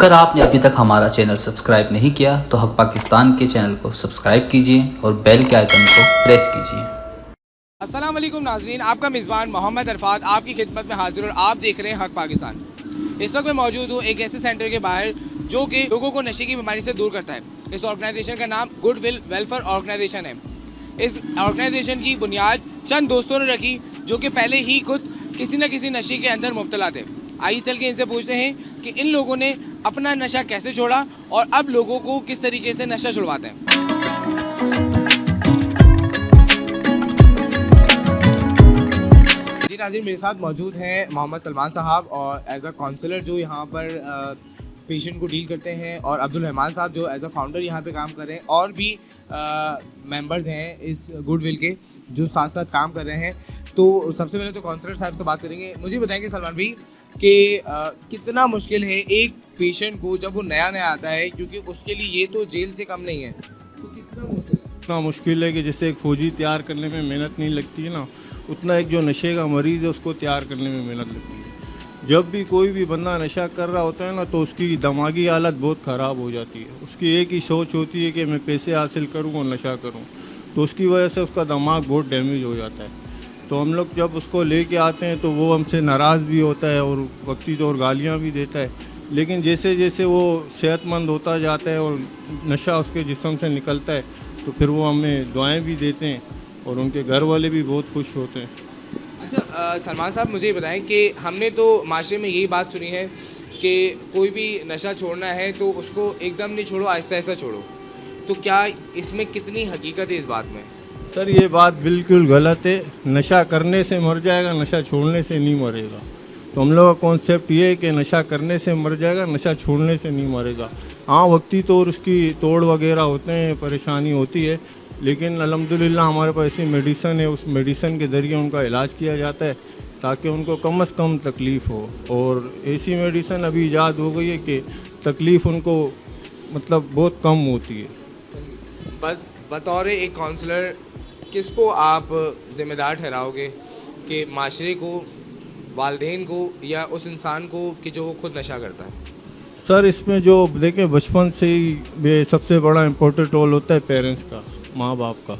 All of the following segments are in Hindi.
अगर आपने अभी तक हमारा चैनल सब्सक्राइब नहीं किया तो हक पाकिस्तान के चैनल को सब्सक्राइब कीजिए और बेल के आइकन को प्रेस कीजिए। अस्सलाम वालेकुम नाज़रीन, आपका मेज़बान मोहम्मद अरफात आपकी खिदमत में हाजिर और आप देख रहे हैं हक पाकिस्तान। इस वक्त मैं मौजूद हूँ एक ऐसे सेंटर के बाहर जो कि लोगों को नशे की बीमारी से दूर करता है। इस ऑर्गेनाइजेशन का नाम गुड विल वेलफेयर ऑर्गेनाइजेशन है। इस ऑर्गेनाइजेशन की बुनियाद चंद दोस्तों ने रखी जो कि पहले ही खुद किसी न किसी नशे के अंदर मुब्तला थे। आइए चल के इनसे पूछते हैं कि इन लोगों ने अपना नशा कैसे छोड़ा और अब लोगों को किस तरीके से नशा छुड़वाते हैं। जी नाज़रीन, मेरे साथ मौजूद हैं मोहम्मद सलमान साहब और एज अ काउंसलर जो यहाँ पर पेशेंट को डील करते हैं, और अब्दुल रहमान साहब जो एज अ फाउंडर यहाँ पे काम कर रहे हैं, और भी मेंबर्स हैं इस गुड विल के जो साथ साथ काम कर रहे हैं। तो सबसे पहले तो काउंसलर साहब से बात करेंगे। मुझे बताएंगे सलमान भाई कि कितना मुश्किल है एक पेशेंट को जब वो नया आता है, क्योंकि उसके लिए ये तो जेल से कम नहीं है, तो कितना मुश्किल है? इतना मुश्किल है कि जैसे एक फ़ौजी तैयार करने में मेहनत नहीं लगती है ना, उतना एक जो नशे का मरीज़ है उसको तैयार करने में मेहनत लगती है। जब भी कोई भी बंदा नशा कर रहा होता है ना, तो उसकी दिमागी हालत बहुत ख़राब हो जाती है। उसकी एक ही सोच होती है कि मैं पैसे हासिल करूँ और नशा करूँ, तो उसकी वजह से उसका दिमाग बहुत डैमेज हो जाता है। तो हम लोग जब उसको लेके आते हैं तो वो हमसे नाराज़ भी होता है और वक्ती तौर गालियाँ भी देता है, लेकिन जैसे जैसे वो सेहतमंद होता जाता है और नशा उसके जिस्म से निकलता है तो फिर वो हमें दुआएं भी देते हैं और उनके घर वाले भी बहुत खुश होते हैं। अच्छा सलमान साहब, मुझे बताएं कि हमने तो माशरे में यही बात सुनी है कि कोई भी नशा छोड़ना है तो उसको एकदम नहीं छोड़ो, आहिस्ता आहिस्ता छोड़ो। तो क्या इसमें कितनी हकीकत है इस बात में? सर ये बात बिल्कुल गलत है। नशा करने से मर जाएगा, नशा छोड़ने से नहीं मरेगा। तो हम लोग का कॉन्सेप्ट ये है कि नशा करने से मर जाएगा, नशा छोड़ने से नहीं मरेगा। हाँ, वक्ती तौर उसकी तोड़ वगैरह होते हैं, परेशानी होती है, लेकिन अल्हम्दुलिल्लाह हमारे पास ऐसी मेडिसन है, उस मेडिसन के ज़रिए उनका इलाज किया जाता है ताकि उनको कम से कम तकलीफ़ हो। और ऐसी मेडिसन अभी ईजाद हो गई है कि तकलीफ़ उनको मतलब बहुत कम होती है। बतौर एक काउंसलर किसको आप ज़िम्मेदार ठहराओगे कि माशरे को, वालिदैन को, या उस इंसान को कि जो वो खुद नशा करता है? सर इसमें जो देखें, बचपन से ही सबसे बड़ा इम्पोर्टेंट रोल होता है पेरेंट्स का, माँ बाप का,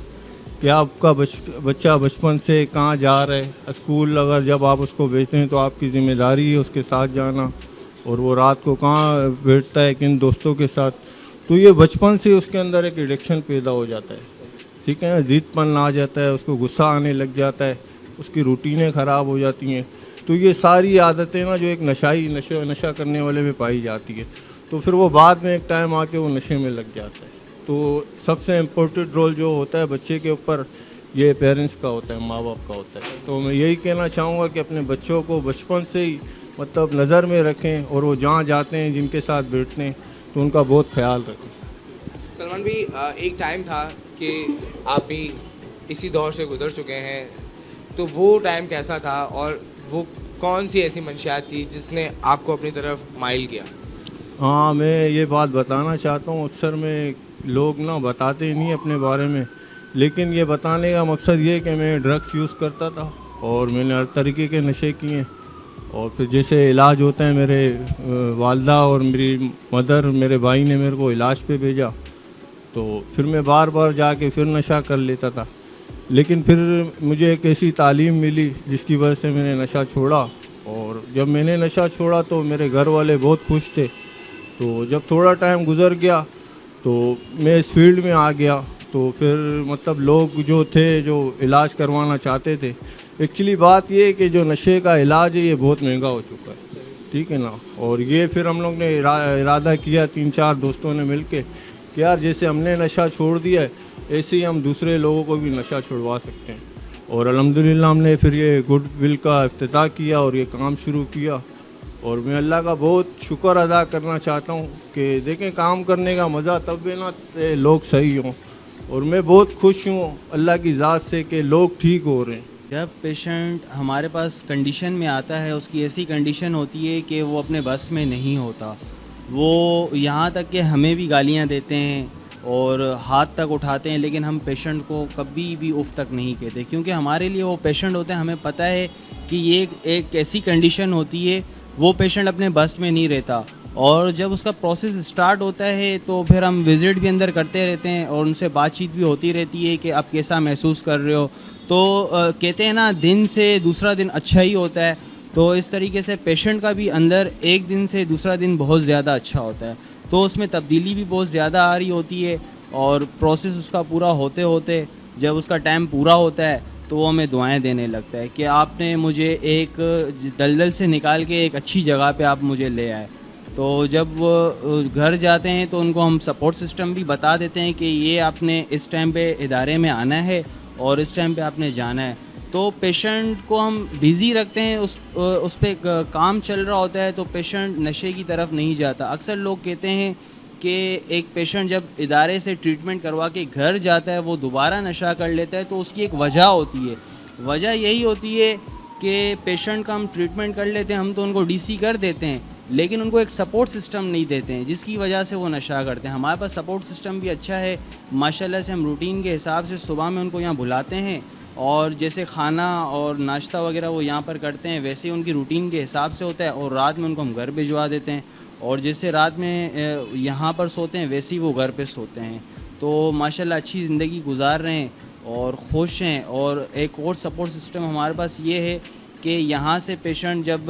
कि आपका बच्चा बचपन से कहाँ जा रहा है। स्कूल अगर जब आप उसको भेजते हैं तो आपकी ज़िम्मेदारी है उसके साथ जाना, और वो रात को कहाँ बैठता है, किन दोस्तों के साथ। तो ये बचपन से उसके अंदर एक एडिक्शन पैदा हो जाता है, ठीक है ना, ज़िद्दपन आ जाता है, उसको गुस्सा आने लग जाता है, उसकी रूटीनें ख़राब हो जाती हैं। तो ये सारी आदतें ना जो एक नशा करने वाले में पाई जाती है, तो फिर वो बाद में एक टाइम आके वो नशे में लग जाता है। तो सबसे इम्पोर्टेंट रोल जो होता है बच्चे के ऊपर, ये पेरेंट्स का होता है, माँ बाप का होता है। तो मैं यही कहना चाहूँगा कि अपने बच्चों को बचपन से ही मतलब नज़र में रखें, और वो जहाँ जाते हैं, जिनके साथ बैठते हैं, तो उनका बहुत ख्याल रखें। सलमान भाई, एक टाइम था कि आप भी इसी दौर से गुजर चुके हैं, तो वो टाइम कैसा था और वो कौन सी ऐसी मंशियात थी जिसने आपको अपनी तरफ माइल किया? हाँ, मैं ये बात बताना चाहता हूँ। अक्सर में लोग ना बताते नहीं अपने बारे में, लेकिन ये बताने का मकसद ये है कि मैं ड्रग्स यूज़ करता था और मैंने हर तरीके के नशे किए। और फिर जैसे इलाज होता है, मेरे वालदा और मेरी मदर, मेरे भाई ने मेरे को इलाज पे भेजा, तो फिर मैं बार बार जाके फिर नशा कर लेता था। लेकिन फिर मुझे एक ऐसी तालीम मिली जिसकी वजह से मैंने नशा छोड़ा, और जब मैंने नशा छोड़ा तो मेरे घर वाले बहुत खुश थे। तो जब थोड़ा टाइम गुजर गया तो मैं इस फील्ड में आ गया, तो फिर मतलब लोग जो थे जो इलाज करवाना चाहते थे, एक्चुअली बात ये है कि जो नशे का इलाज है ये बहुत महंगा हो चुका है, ठीक है ना। और ये फिर हम लोग ने इरादा किया 3-4 दोस्तों ने मिल के कि यार जैसे हमने नशा छोड़ दिया है, ऐसे ही हम दूसरे लोगों को भी नशा छुड़वा सकते हैं। और अल्हम्दुलिल्लाह हमने फिर ये गुड विल का इफ्तिताह किया और ये काम शुरू किया। और मैं अल्लाह का बहुत शुक्र अदा करना चाहता हूँ कि देखें, काम करने का मज़ा तब है ना लोग सही हों, और मैं बहुत खुश हूँ अल्लाह की ज़ात से कि लोग ठीक हो रहे हैं। जब पेशेंट हमारे पास कंडीशन में आता है, उसकी ऐसी कंडीशन होती है कि वो अपने बस में नहीं होता, वो यहाँ तक कि हमें भी गालियाँ देते हैं और हाथ तक उठाते हैं, लेकिन हम पेशेंट को कभी भी उफ़ तक नहीं कहते, क्योंकि हमारे लिए वो पेशेंट होते हैं। हमें पता है कि ये एक ऐसी कंडीशन होती है, वो पेशेंट अपने बस में नहीं रहता, और जब उसका प्रोसेस स्टार्ट होता है तो फिर हम विज़िट भी अंदर करते रहते हैं और उनसे बातचीत भी होती रहती है कि आप कैसा महसूस कर रहे हो। तो कहते हैं ना, दिन से दूसरा दिन अच्छा ही होता है। तो इस तरीके से पेशेंट का भी अंदर एक दिन से दूसरा दिन बहुत ज़्यादा अच्छा होता है। तो उसमें तब्दीली भी बहुत ज़्यादा आ रही होती है और प्रोसेस उसका पूरा होते होते जब उसका टाइम पूरा होता है तो वो हमें दुआएं देने लगता है कि आपने मुझे एक दलदल से निकाल के एक अच्छी जगह पे आप मुझे ले आए। तो जब वो घर जाते हैं तो उनको हम सपोर्ट सिस्टम भी बता देते हैं कि ये आपने इस टाइम पे इदारे में आना है और इस टाइम पे आपने जाना है। तो पेशेंट को हम बिज़ी रखते हैं, उस पे काम चल रहा होता है तो पेशेंट नशे की तरफ नहीं जाता। अक्सर लोग कहते हैं कि एक पेशेंट जब इदारे से ट्रीटमेंट करवा के घर जाता है वो दोबारा नशा कर लेता है, तो उसकी एक वजह होती है। वजह यही होती है कि पेशेंट का हम ट्रीटमेंट कर लेते हैं, हम तो उनको डीसी कर देते हैं, लेकिन उनको एक सपोर्ट सिस्टम नहीं देते हैं, जिसकी वजह से वो नशा करते हैं। हमारे पास सपोर्ट सिस्टम भी अच्छा है माशाल्लाह से। हम रूटीन के हिसाब से सुबह में उनको यहाँ बुलाते हैं और जैसे खाना और नाश्ता वगैरह वो यहाँ पर करते हैं वैसे ही उनकी रूटीन के हिसाब से होता है, और रात में उनको हम घर भिजवा देते हैं और जैसे रात में यहाँ पर सोते हैं वैसे ही वो घर पे सोते हैं। तो माशाल्लाह अच्छी ज़िंदगी गुजार रहे हैं और खुश हैं। और एक और सपोर्ट सिस्टम हमारे पास ये है कि यहाँ से पेशेंट जब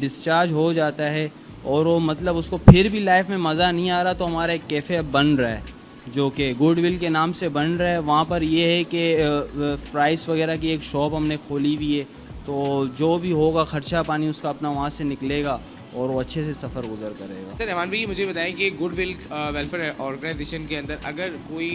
डिस्चार्ज हो जाता है और वो मतलब उसको फिर भी लाइफ में मज़ा नहीं आ रहा, तो हमारा एक कैफ़े अब बन रहा है जो कि गुडविल के नाम से बन रहा है। वहाँ पर ये है कि फ्राइज़ वगैरह की एक शॉप हमने खोली हुई है, तो जो भी होगा ख़र्चा पानी उसका अपना वहाँ से निकलेगा और वो अच्छे से सफ़र गुजर करेगा। सर रहमान भाई, मुझे बताएं कि गुडविल वेलफेयर ऑर्गेनाइजेशन के अंदर अगर कोई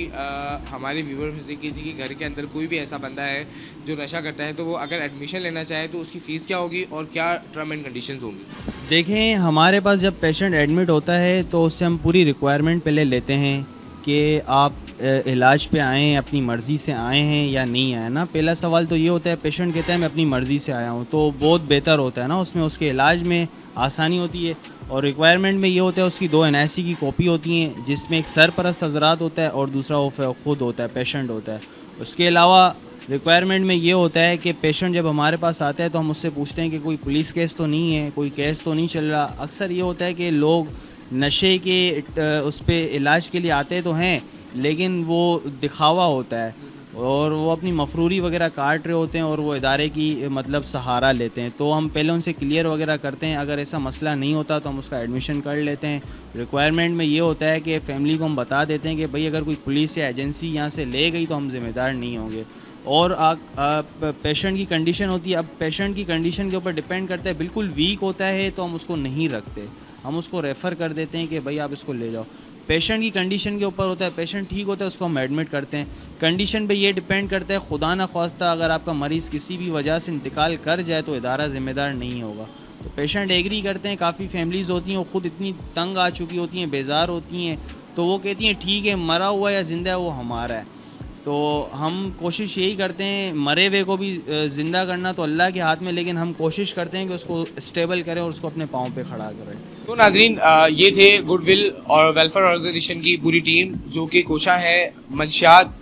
हमारे व्यूवर में से किसी के घर के अंदर कोई भी ऐसा बंदा है जो नशा करता है, तो वो अगर एडमिशन लेना चाहे तो उसकी फ़ीस क्या होगी और क्या टर्म एंड कंडीशंस होंगी? देखें, हमारे पास जब पेशेंट एडमिट होता है तो उससे हम पूरी रिक्वायरमेंट पहले लेते हैं कि आप इलाज पे आए हैं, अपनी मर्ज़ी से आए हैं या नहीं आए ना। पहला सवाल तो ये होता है, पेशेंट कहता है मैं अपनी मर्ज़ी से आया हूँ, तो बहुत बेहतर होता है ना, उसमें उसके इलाज में आसानी होती है। और रिक्वायरमेंट में ये होता है उसकी 2 NIC की कॉपी होती हैं, जिसमें एक सरपरस्त हज़रात होता है और दूसरा वो खुद होता है, पेशेंट होता है। उसके अलावा रिक्वायरमेंट में ये होता है कि पेशेंट जब हमारे पास आता है तो हम उससे पूछते हैं कि कोई पुलिस केस तो नहीं है, कोई केस तो नहीं चल रहा। अक्सर ये होता है कि लोग नशे के उस पे इलाज के लिए आते तो हैं, लेकिन वो दिखावा होता है और वो अपनी मफरूरी वगैरह काट रहे होते हैं और वो इदारे की मतलब सहारा लेते हैं। तो हम पहले उनसे क्लियर वगैरह करते हैं, अगर ऐसा मसला नहीं होता तो हम उसका एडमिशन कर लेते हैं। रिक्वायरमेंट में ये होता है कि फ़ैमिली को हम बता देते हैं कि भाई अगर कोई पुलिस या एजेंसी यहाँ से ले गई तो हम ज़िम्मेदार नहीं होंगे। और पेशेंट की कंडीशन होती है, अब पेशेंट की कंडीशन के ऊपर डिपेंड करता है। बिल्कुल वीक होता है तो हम उसको नहीं रखते, हम उसको रेफ़र कर देते हैं कि भाई आप इसको ले जाओ। पेशेंट की कंडीशन के ऊपर होता है, पेशेंट ठीक होता है उसको हम एडमिट करते हैं। कंडीशन पे ये डिपेंड करता है, खुदा न ख्वास्ता अगर आपका मरीज़ किसी भी वजह से इंतकाल कर जाए तो इदारा ज़िम्मेदार नहीं होगा। तो पेशेंट एग्री करते हैं। काफ़ी फैमिलीज़ होती हैं वो ख़ुद इतनी तंग आ चुकी होती हैं, बेजार होती हैं, तो वो कहती हैं ठीक है मरा हुआ या ज़िंदा है वो हमारा है। तो हम कोशिश यही करते हैं, मरे हुए को भी ज़िंदा करना तो अल्लाह के हाथ में, लेकिन हम कोशिश करते हैं कि उसको स्टेबल करें और उसको अपने पाँव पे खड़ा करें। तो नाजरीन, ये थे गुडविल और वेलफेयर ऑर्गेनाइजेशन की पूरी टीम, जो कि कोशा है मंशियात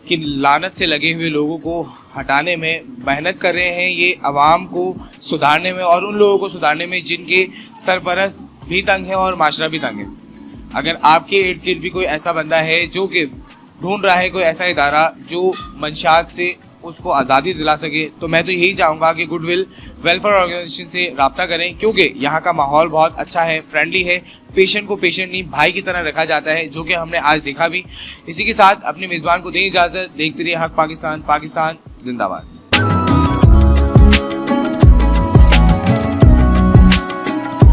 की लानत से लगे हुए लोगों को हटाने में मेहनत कर रहे हैं। ये आवाम को सुधारने में और उन लोगों को सुधारने में जिनके सरपरस्त भी तंग है और माशरा भी तंग है। अगर आपके इर्द गिर्द भी कोई ऐसा बंदा है जो कि ढूंढ रहा है कोई ऐसा इदारा जो मंशियात से उसको आज़ादी दिला सके, तो मैं तो यही चाहूँगा कि गुडविल वेलफेयर ऑर्गेनाइजेशन से रब्ता करें, क्योंकि यहाँ का माहौल बहुत अच्छा है, फ्रेंडली है। पेशेंट को पेशेंट नहीं भाई की तरह रखा जाता है, जो कि हमने आज देखा भी। इसी के साथ अपने मेज़बान को दें इजाज़त। देखते रहिए हक पाकिस्तान, पाकिस्तान जिंदाबाद।